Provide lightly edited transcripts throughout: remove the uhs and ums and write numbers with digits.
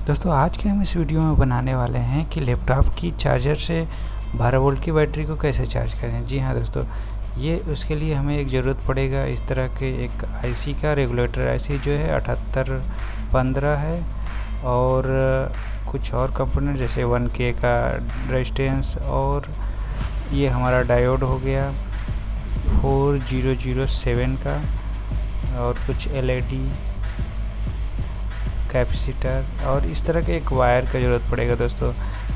दोस्तों आज के हम इस वीडियो में बनाने वाले हैं कि लैपटॉप की चार्जर से 12 वोल्ट की बैटरी को कैसे चार्ज करें। जी हाँ दोस्तों, ये उसके लिए हमें एक ज़रूरत पड़ेगा इस तरह के एक आईसी का। रेगुलेटर आईसी जो है 7815 है और कुछ और कंपोनेंट जैसे 1K का रेजिस्टेंस और ये हमारा डायोड हो गया 4007 का और कुछ LED कैपेसिटर और इस तरह के एक वायर का ज़रूरत पड़ेगा दोस्तों,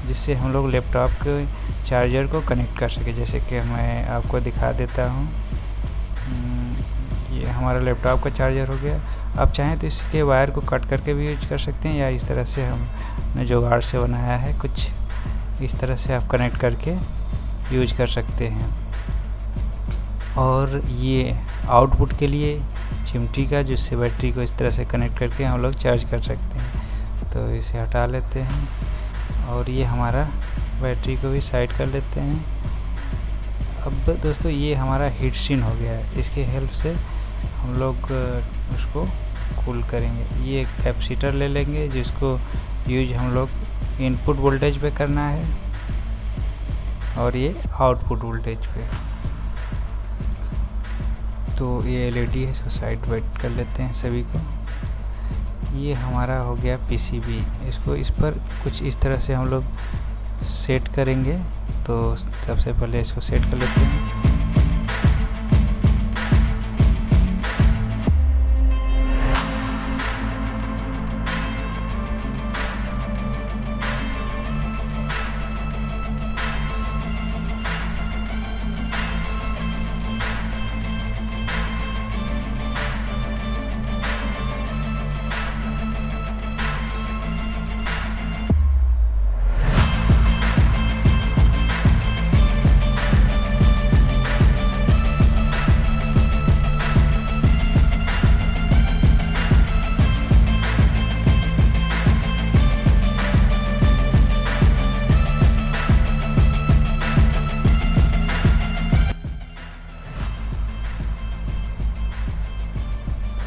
जिससे हम लोग लैपटॉप के चार्जर को कनेक्ट कर सके। जैसे कि मैं आपको दिखा देता हूँ, ये हमारा लैपटॉप का चार्जर हो गया। आप चाहें तो इसके वायर को कट करके भी यूज कर सकते हैं या इस तरह से हमने जुगाड़ से बनाया है कुछ इस तरह से आप कनेक्ट करके यूज कर सकते हैं। और ये आउटपुट के लिए चिमटी का, जिससे बैटरी को इस तरह से कनेक्ट करके हम लोग चार्ज कर सकते हैं। तो इसे हटा लेते हैं और ये हमारा बैटरी को भी साइड कर लेते हैं। अब दोस्तों ये हमारा हीट सिंक हो गया है, इसके हेल्प से हम लोग उसको कूल करेंगे। ये कैपेसिटर ले लेंगे जिसको यूज हम लोग इनपुट वोल्टेज पे करना है और ये आउटपुट वोल्टेज पे। तो ये LED है, इसको साइड वाइड कर लेते हैं सभी को। ये हमारा हो गया PCB, इसको इस पर कुछ इस तरह से हम लोग सेट करेंगे। तो सबसे पहले इसको सेट कर लेते हैं।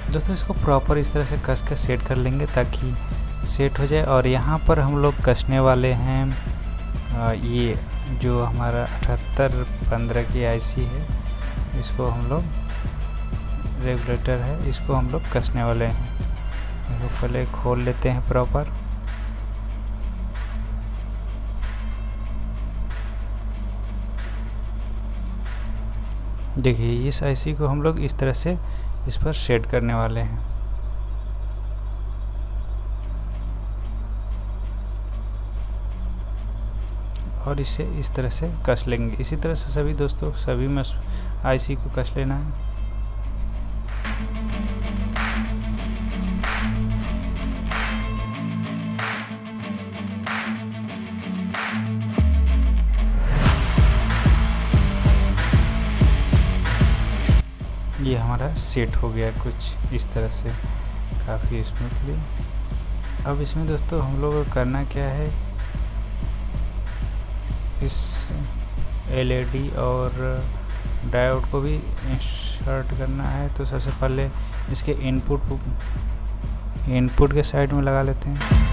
दोस्तों इसको प्रॉपर इस तरह से कस के सेट कर लेंगे ताकि सेट हो जाए। और यहाँ पर हम लोग कसने वाले हैं ये जो हमारा 7815 की आईसी है, इसको हम लोग रेगुलेटर है, इसको हम लोग कसने वाले हैं। इसको पहले खोल लेते हैं प्रॉपर। देखिए इस आईसी को हम लोग इस तरह से इस पर सेट करने वाले हैं। और इसे इस तरह से कस लेंगे। इसी तरह से सभी दोस्तों सभी में आईसी को कस लेना है। ये हमारा सेट हो गया कुछ इस तरह से काफ़ी स्मूथली। अब इसमें दोस्तों हम लोगों को करना क्या है, इस LED और डायोड को भी इंसर्ट करना है। तो सबसे पहले इसके इनपुट के साइड में लगा लेते हैं।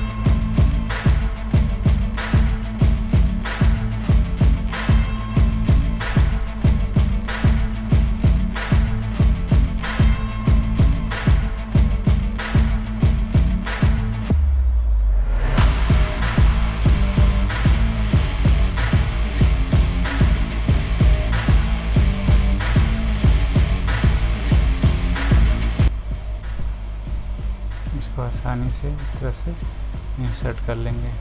इसको आसानी से इस तरह से इंसर्ट कर लेंगे।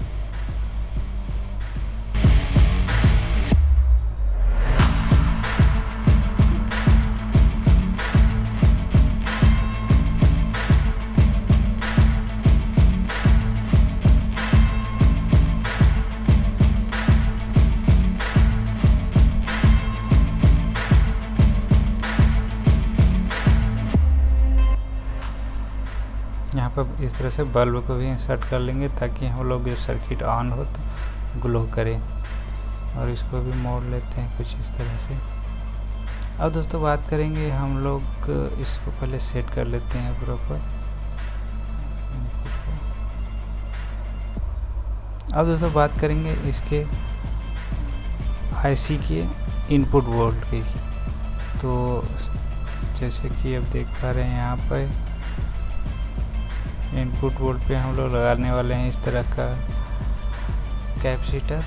यहाँ पर इस तरह से बल्ब को भी इंसर्ट कर लेंगे ताकि हम लोग जब सर्किट ऑन हो तो ग्लो करे। और इसको भी मोड़ लेते हैं कुछ इस तरह से। अब दोस्तों बात करेंगे हम लोग, इसको पहले सेट कर लेते हैं प्रॉपर। अब दोस्तों बात करेंगे इसके आईसी के इनपुट वोल्टेज की। तो जैसे कि अब देख पा रहे हैं यहाँ पर इनपुट वोल्ट पे हम लोग लगाने वाले हैं इस तरह का कैपेसिटर।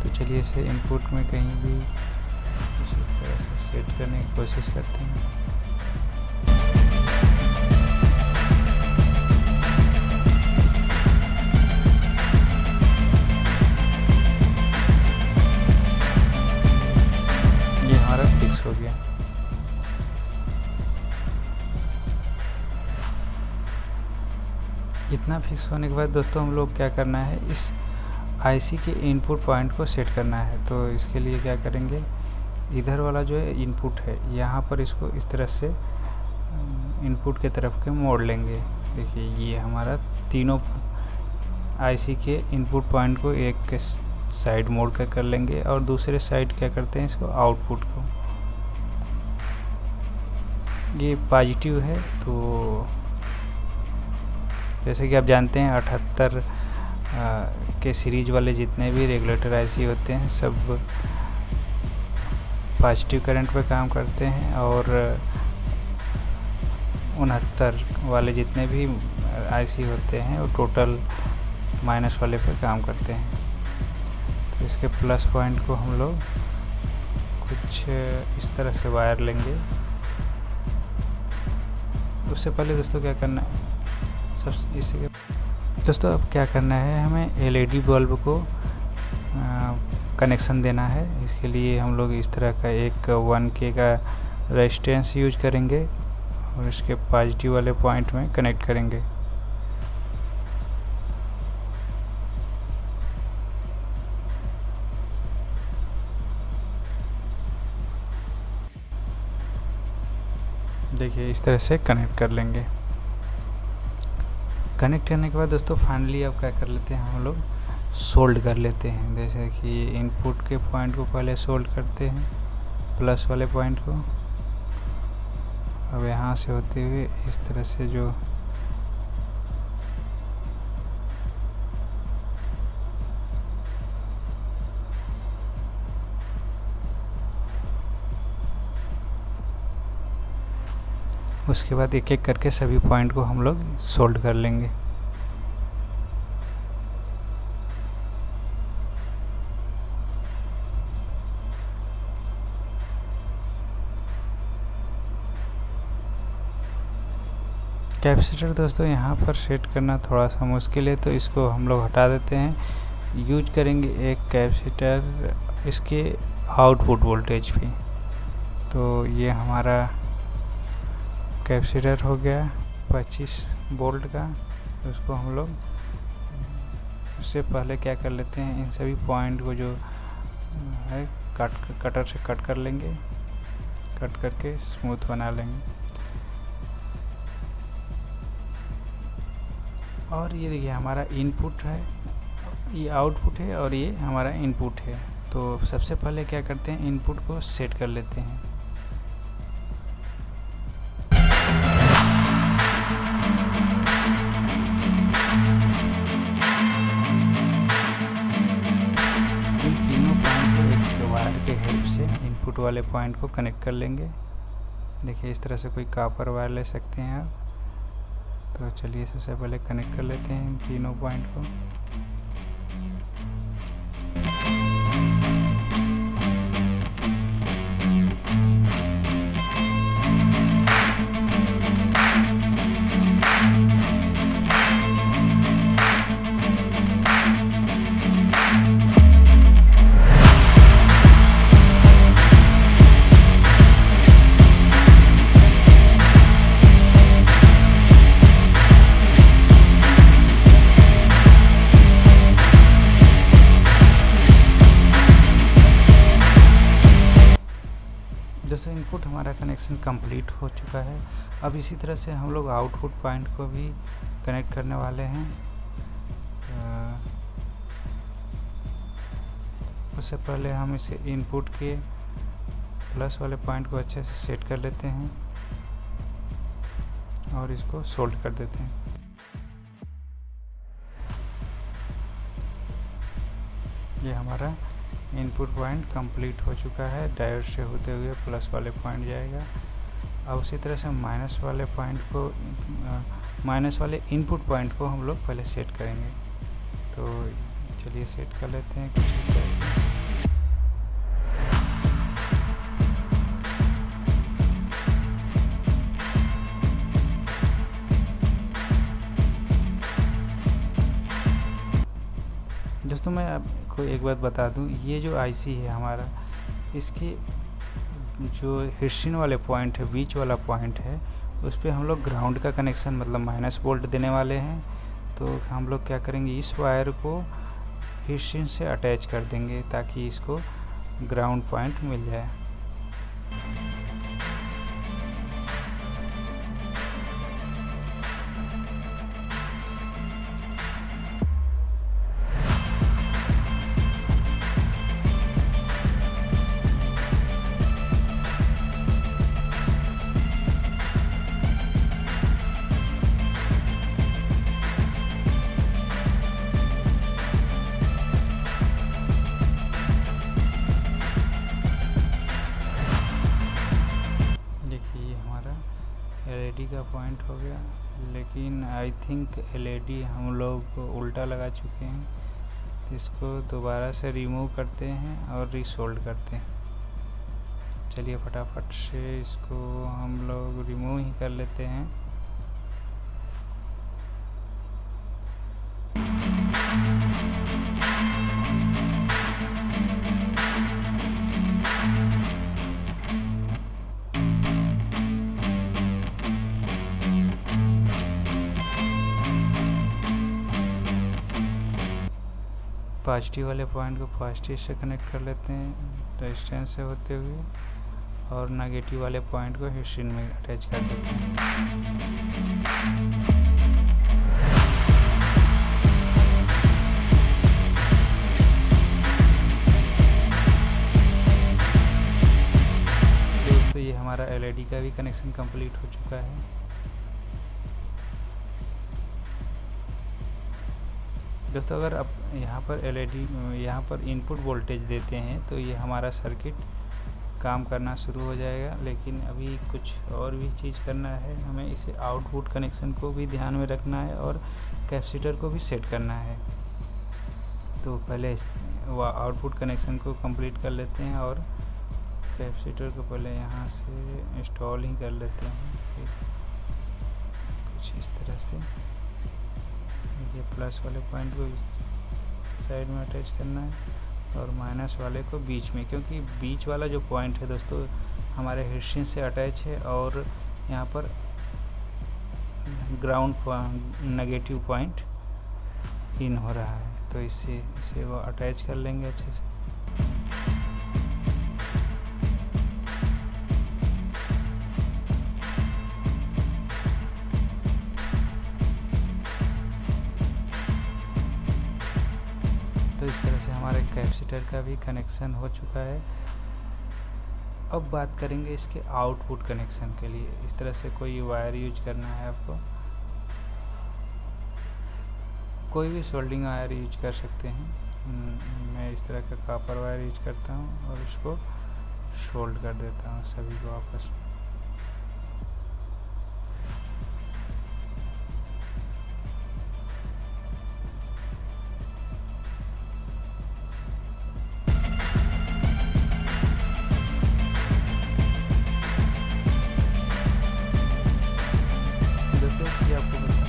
तो चलिए इसे इनपुट में कहीं भी इस तरह से सेट करने की कोशिश करते हैं। ये हमारा फिक्स हो गया। इतना फिक्स होने के बाद दोस्तों हम लोग क्या करना है, इस आईसी के इनपुट पॉइंट को सेट करना है। तो इसके लिए क्या करेंगे, इधर वाला जो है इनपुट है, यहाँ पर इसको इस तरह से इनपुट के तरफ के मोड़ लेंगे। देखिए ये हमारा तीनों आईसी के इनपुट पॉइंट को एक साइड मोड़ कर लेंगे और दूसरे साइड क्या करते हैं, इसको आउटपुट को, ये पॉजिटिव है। तो जैसे कि आप जानते हैं 78 के सीरीज वाले जितने भी रेगुलेटर आईसी होते हैं सब पॉजिटिव करंट पे काम करते हैं, और 69 वाले जितने भी आईसी होते हैं वो टोटल माइनस वाले पे काम करते हैं। तो इसके प्लस पॉइंट को हम लोग कुछ इस तरह से वायर लेंगे। उससे पहले दोस्तों क्या करना है, इसके दोस्तों अब क्या करना है, हमें एलईडी बल्ब को कनेक्शन देना है। इसके लिए हम लोग इस तरह का एक 1K का रेजिस्टेंस यूज करेंगे और इसके पॉजिटिव वाले पॉइंट में कनेक्ट करेंगे। देखिए इस तरह से कनेक्ट कर लेंगे। कनेक्ट करने के बाद दोस्तों फाइनली अब क्या कर लेते हैं, हम लोग सोल्ड कर लेते हैं। जैसे कि इनपुट के पॉइंट को पहले सोल्ड करते हैं, प्लस वाले पॉइंट को। अब यहाँ से होते हुए इस तरह से जो उसके बाद एक एक करके सभी पॉइंट को हम लोग सोल्ड कर लेंगे। कैपेसिटर दोस्तों यहाँ पर सेट करना थोड़ा सा मुश्किल है, तो इसको हम लोग हटा देते हैं। यूज करेंगे एक कैपेसिटर इसके आउटपुट वोल्टेज पे। तो ये हमारा कैपेसिटर हो गया 25 वोल्ट का। उसको हम लोग उससे पहले क्या कर लेते हैं, इन सभी पॉइंट को जो है कटर से कट कर लेंगे, कट करके स्मूथ बना लेंगे। और ये देखिए हमारा इनपुट है, ये आउटपुट है और ये हमारा इनपुट है। तो सबसे पहले क्या करते हैं, इनपुट को सेट कर लेते हैं। इन तीनों पॉइंट को एक वायर के हेल्प से इनपुट वाले पॉइंट को कनेक्ट कर लेंगे। देखिए इस तरह से कोई कॉपर वायर ले सकते हैं आप। तो चलिए सबसे पहले कनेक्ट कर लेते हैं इन तीनों पॉइंट को। दोस्तों इनपुट हमारा कनेक्शन कंप्लीट हो चुका है। अब इसी तरह से हम लोग आउटपुट पॉइंट को भी कनेक्ट करने वाले हैं। उससे पहले हम इसे इनपुट के प्लस वाले पॉइंट को अच्छे से सेट कर लेते हैं और इसको सोल्ड कर देते हैं। ये हमारा इनपुट पॉइंट कंप्लीट हो चुका है। डायोड से होते हुए प्लस वाले पॉइंट जाएगा। अब उसी तरह से माइनस वाले पॉइंट को माइनस वाले इनपुट पॉइंट को हम लोग पहले सेट करेंगे। तो चलिए सेट कर लेते हैं कुछ इस तरह से। दोस्तों मैं आपको एक बात बता दूं, ये जो आईसी है हमारा, इसके जो हिस्ट्रीन वाले पॉइंट है, बीच वाला पॉइंट है, उस पर हम लोग ग्राउंड का कनेक्शन मतलब माइनस वोल्ट देने वाले हैं। तो हम लोग क्या करेंगे, इस वायर को हिस्ट्रीन से अटैच कर देंगे ताकि इसको ग्राउंड पॉइंट मिल जाए। एलईडी का पॉइंट हो गया, लेकिन आई थिंक एलईडी हम लोग उल्टा लगा चुके हैं, तो इसको दोबारा से रिमूव करते हैं और रीसोल्ड करते हैं। चलिए फटाफट से इसको हम लोग रिमूव ही कर लेते हैं। पॉजिटिव वाले पॉइंट को पॉजिटिव से कनेक्ट कर लेते हैं रेजिस्टेंस से होते हुए, और नेगेटिव वाले पॉइंट को हिस्ट्रीन में अटैच कर देते हैं। तो ये हमारा एलईडी का भी कनेक्शन कंप्लीट हो चुका है। दोस्तों अगर आप यहाँ पर एलईडी यहाँ पर इनपुट वोल्टेज देते हैं तो ये हमारा सर्किट काम करना शुरू हो जाएगा। लेकिन अभी कुछ और भी चीज़ करना है, हमें इसे आउटपुट कनेक्शन को भी ध्यान में रखना है और कैपेसिटर को भी सेट करना है। तो पहले आउटपुट कनेक्शन को कंप्लीट कर लेते हैं और कैपेसिटर को पहले यहाँ से इंस्टॉल ही कर लेते हैं कुछ इस तरह से। ये प्लस वाले पॉइंट को इस साइड में अटैच करना है और माइनस वाले को बीच में, क्योंकि बीच वाला जो पॉइंट है दोस्तों हमारे हिस्ट्रीन से अटैच है और यहाँ पर ग्राउंड नेगेटिव पॉइंट इन हो रहा है। तो इसे वो अटैच कर लेंगे अच्छे से। तो इस तरह से हमारे कैपेसिटर का भी कनेक्शन हो चुका है। अब बात करेंगे इसके आउटपुट कनेक्शन के लिए। इस तरह से कोई वायर यूज करना है आपको, कोई भी सोल्डिंग वायर यूज कर सकते हैं। मैं इस तरह का कॉपर वायर यूज करता हूँ और इसको सोल्ड कर देता हूँ सभी को आपस में। आपको बता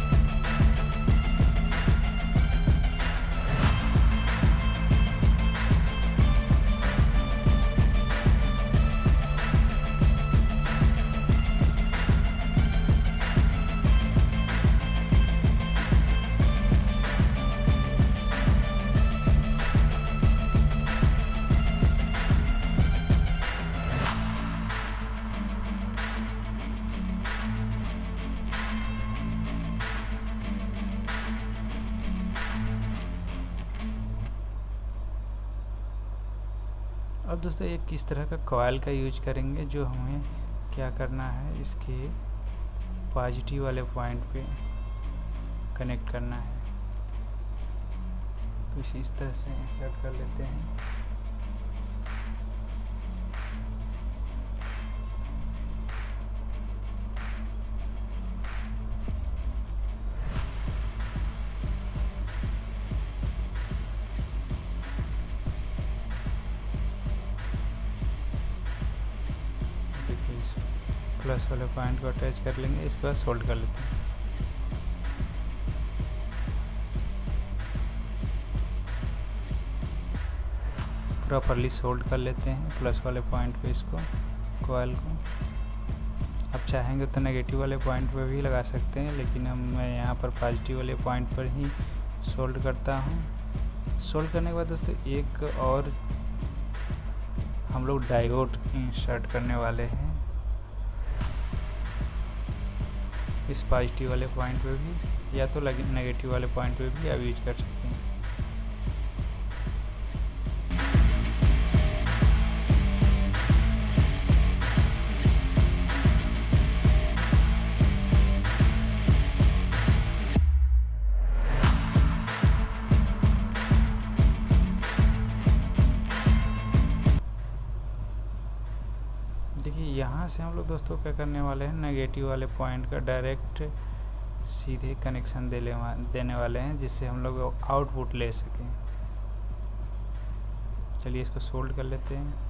अब दोस्तों एक किस तरह का कॉइल का यूज करेंगे, जो हमें क्या करना है, इसके पॉजिटिव वाले पॉइंट पे कनेक्ट करना है। कुछ इस तरह से इंसर्ट कर लेते हैं। देखिए इस प्लस वाले पॉइंट को अटैच कर लेंगे, इसके बाद सोल्ड कर लेते हैं। प्रॉपरली सोल्ड कर लेते हैं प्लस वाले पॉइंट पे इसको, कॉइल को। आप चाहेंगे तो नेगेटिव वाले पॉइंट पे भी लगा सकते हैं, लेकिन मैं यहाँ पर पॉजिटिव वाले पॉइंट पर ही सोल्ड करता हूँ। सोल्ड करने के बाद दोस्तों एक और हम लोग डायोड इंसर्ट करने वाले हैं इस पॉजिटिव वाले पॉइंट पे भी, या तो नेगेटिव वाले पॉइंट पे भी आप यूज कर सकते हैं। देखिए यहाँ से हम लोग दोस्तों क्या करने वाले हैं, नेगेटिव वाले पॉइंट का डायरेक्ट सीधे कनेक्शन देने वाले हैं, जिससे हम लोग आउटपुट ले सकें। चलिए इसको सोल्ड कर लेते हैं।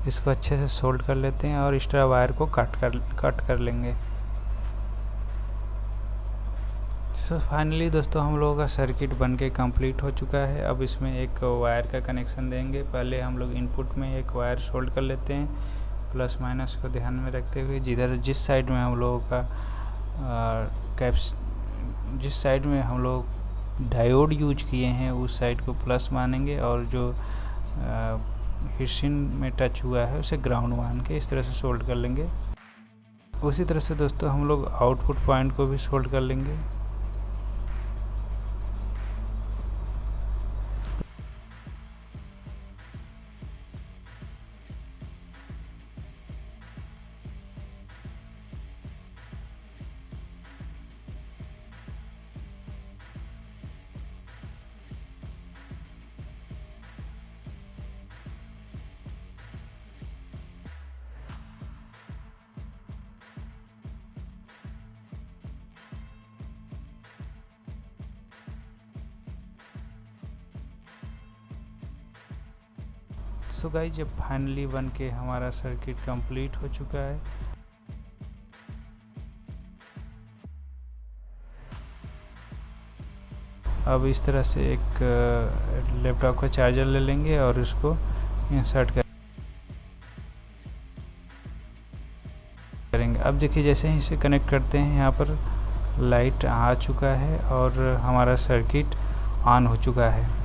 इसको अच्छे से सोल्ड कर लेते हैं और एक्स्ट्रा वायर को कट कर लेंगे। सो फाइनली दोस्तों हम लोगों का सर्किट बनके कंप्लीट हो चुका है। अब इसमें एक वायर का कनेक्शन देंगे। पहले हम लोग इनपुट में एक वायर सोल्ड कर लेते हैं, प्लस माइनस को ध्यान में रखते हुए। जिस साइड में हम लोगों का जिस साइड में हम लोग डायोड यूज किए हैं उस साइड को प्लस मानेंगे, और जो हिस्सिन में टच हुआ है उसे ग्राउंड मान के इस तरह से सोल्ड कर लेंगे। उसी तरह से दोस्तों हम लोग आउटपुट पॉइंट को भी सोल्ड कर लेंगे। सो गाइस जब फाइनली बन के हमारा सर्किट कंप्लीट हो चुका है, अब इस तरह से एक लैपटॉप का चार्जर ले लेंगे और उसको इंसर्ट करेंगे। अब देखिए जैसे ही इसे कनेक्ट करते हैं यहाँ पर लाइट आ चुका है और हमारा सर्किट ऑन हो चुका है।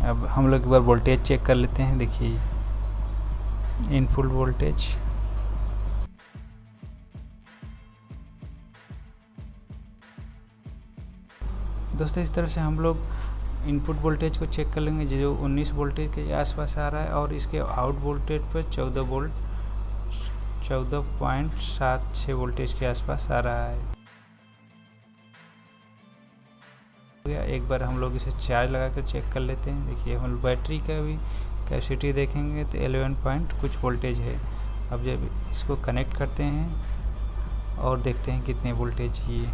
अब हम लोग एक बार वोल्टेज चेक कर लेते हैं। देखिए इनपुट वोल्टेज दोस्तों इस तरह से हम लोग इनपुट वोल्टेज को चेक कर लेंगे जो 19 वोल्टेज के आसपास आ रहा है, और इसके आउट वोल्टेज पर 14.76 वोल्टेज के आसपास आ रहा है। एक बार हम लोग इसे चार्ज लगा कर चेक कर लेते हैं। देखिए हम बैटरी का भी कैपेसिटी देखेंगे तो 11 पॉइंट कुछ वोल्टेज है। अब जब इसको कनेक्ट करते हैं और देखते हैं कितने वोल्टेज ये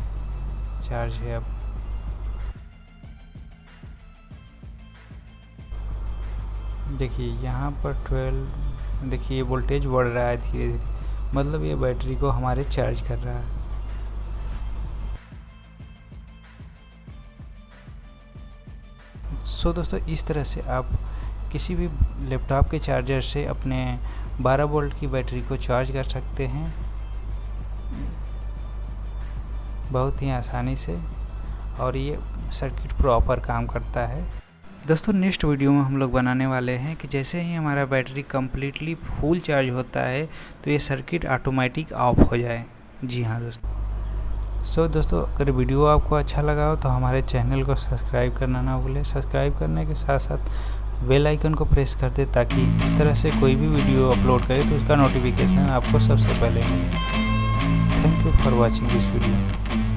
चार्ज है अब। देखिए यहाँ पर 12, देखिए ये वोल्टेज बढ़ रहा है धीरे धीरे, मतलब ये बैटरी को हमारे चार्ज कर रहा है। सो दोस्तों, इस तरह से आप किसी भी लैपटॉप के चार्जर से अपने 12 वोल्ट की बैटरी को चार्ज कर सकते हैं बहुत ही आसानी से, और ये सर्किट प्रॉपर काम करता है। दोस्तों नेक्स्ट वीडियो में हम लोग बनाने वाले हैं कि जैसे ही हमारा बैटरी कम्प्लीटली फुल चार्ज होता है तो ये सर्किट ऑटोमेटिक ऑफ हो जाए। जी हाँ दोस्तों। सो दोस्तों, अगर वीडियो आपको अच्छा लगा हो तो हमारे चैनल को सब्सक्राइब करना ना भूलें। सब्सक्राइब करने के साथ साथ बेल आइकन को प्रेस कर दें ताकि इस तरह से कोई भी वीडियो अपलोड करे तो उसका नोटिफिकेशन आपको सबसे पहले मिले। Thank you for watching this video.